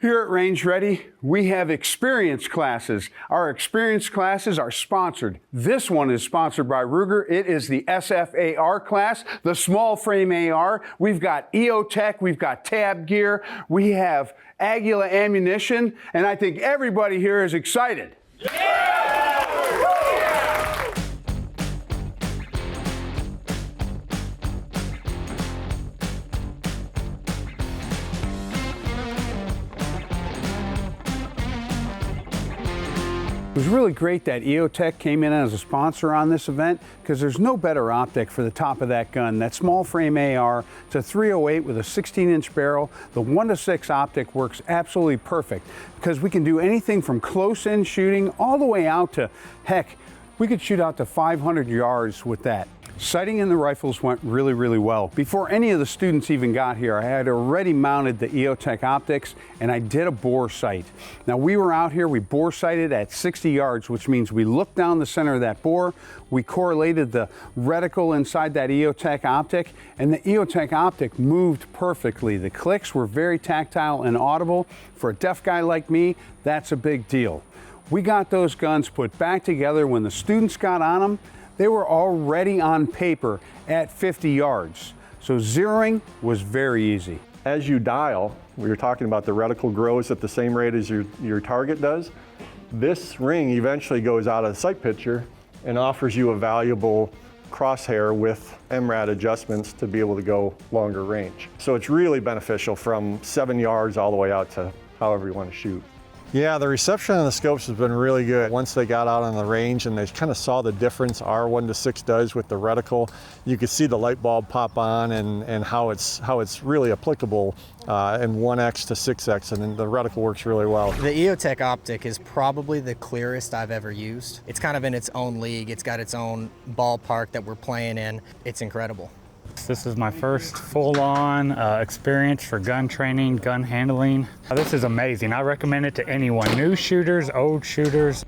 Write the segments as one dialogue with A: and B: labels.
A: Here at Range Ready, we have experience classes. Our experience classes are sponsored. This one is sponsored by Ruger. It is the SFAR class, the small frame AR. We've got EOTECH, we've got Tab Gear, we have Aguila Ammunition, and I think everybody here is excited. It was really great that EOTECH came in as a sponsor on this event because there's no better optic for the top of that gun. That small frame AR, it's a 308 with a 16-inch barrel. The 1:6 optic works absolutely perfect because we can do anything from close-in shooting all the way out to, heck, we could shoot out to 500 yards with that. Sighting in the rifles went really, really well. Before any of the students even got here, I had already mounted the EOTECH Optics and I did a bore sight. Now we were out here, we bore sighted at 60 yards, which means we looked down the center of that bore, we correlated the reticle inside that EOTECH Optic, and the EOTECH Optic moved perfectly. The clicks were very tactile and audible. For a deaf guy like me, that's a big deal. We got those guns put back together. When the students got on them, they were already on paper at 50 yards. So zeroing was very easy.
B: As you dial, we were talking about the reticle grows at the same rate as your target does. This ring eventually goes out of the sight picture and offers you a valuable crosshair with MRAD adjustments to be able to go longer range. So it's really beneficial from 7 yards all the way out to however you want to shoot. Yeah, the reception on the scopes has been really good. Once they got out on the range and they kind of saw the difference our 1:6 does with the reticle, you could see the light bulb pop on and how it's really applicable in 1x to 6x, and then the reticle works really well.
C: The EOTECH Optic is probably the clearest I've ever used. It's kind of in its own league. It's got its own ballpark that we're playing in. It's incredible.
D: This is my first full-on experience for gun training, gun handling. This is amazing. I recommend it to anyone, new shooters, old shooters.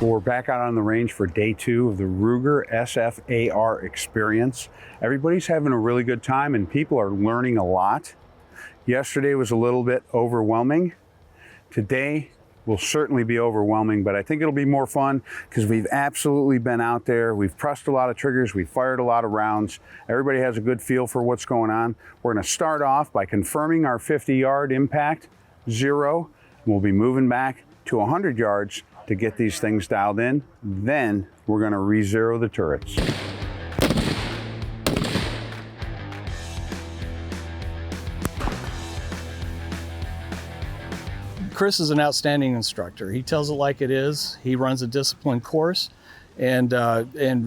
A: We're back out on the range for day 2 of the Ruger SFAR experience. Everybody's having a really good time and people are learning a lot. Yesterday was a little bit overwhelming. Today will certainly be overwhelming, but I think it'll be more fun because we've absolutely been out there. We've pressed a lot of triggers. We've fired a lot of rounds. Everybody has a good feel for what's going on. We're going to start off by confirming our 50-yard impact, 0. We'll be moving back to 100 yards to get these things dialed in. Then we're going to re-zero the turrets.
E: Chris is an outstanding instructor. He tells it like it is. He runs a disciplined course and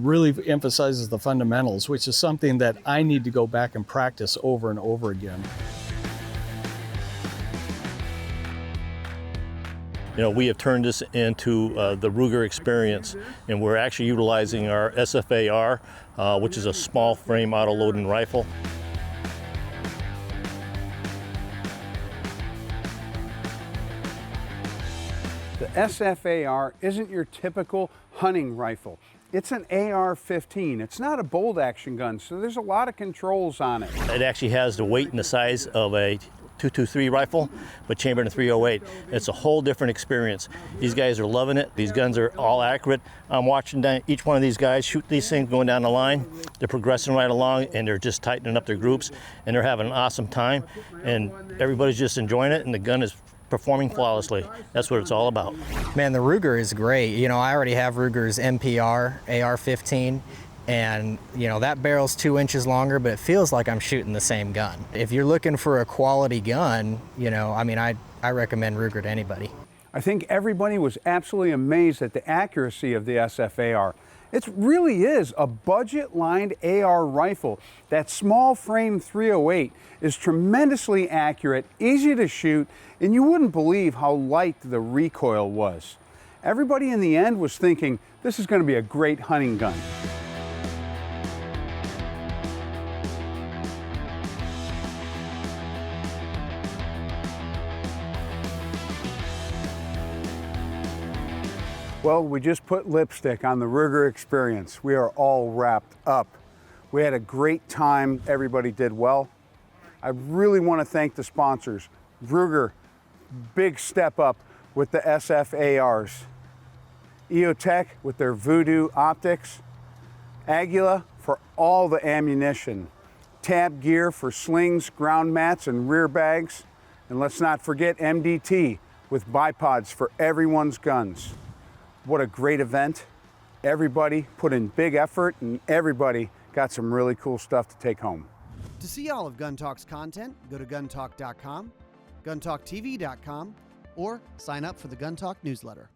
E: really emphasizes the fundamentals, which is something that I need to go back and practice over and over again.
F: You know, we have turned this into the Ruger experience, and we're actually utilizing our SFAR, which is a small frame auto-loading rifle.
A: The SFAR isn't your typical hunting rifle. It's an AR-15. It's not a bolt action gun, so there's a lot of controls on it.
F: It actually has the weight and the size of a .223 rifle, but chambered in a 308. It's a whole different experience. These guys are loving it. These guns are all accurate. I'm watching each one of these guys shoot these things going down the line. They're progressing right along, and they're just tightening up their groups, and they're having an awesome time, and everybody's just enjoying it, and the gun is performing flawlessly. That's what it's all about.
C: Man, the Ruger is great. You know, I already have Ruger's MPR AR-15, and you know, that barrel's 2 inches longer, but it feels like I'm shooting the same gun. If you're looking for a quality gun, you know, I mean, I recommend Ruger to anybody.
A: I think everybody was absolutely amazed at the accuracy of the SFAR. It really is a budget-lined AR rifle. That small frame 308 is tremendously accurate, easy to shoot, and you wouldn't believe how light the recoil was. Everybody in the end was thinking, this is going to be a great hunting gun. Well, we just put lipstick on the Ruger experience. We are all wrapped up. We had a great time. Everybody did well. I really want to thank the sponsors. Ruger, big step up with the SFARs. EOTECH with their Vudu optics. Aguila for all the ammunition. Tab Gear for slings, ground mats, and rear bags. And let's not forget MDT with bipods for everyone's guns. What a great event. Everybody put in big effort and everybody got some really cool stuff to take home.
G: To see all of Gun Talk's content, go to guntalk.com, guntalktv.com, or sign up for the Gun Talk newsletter.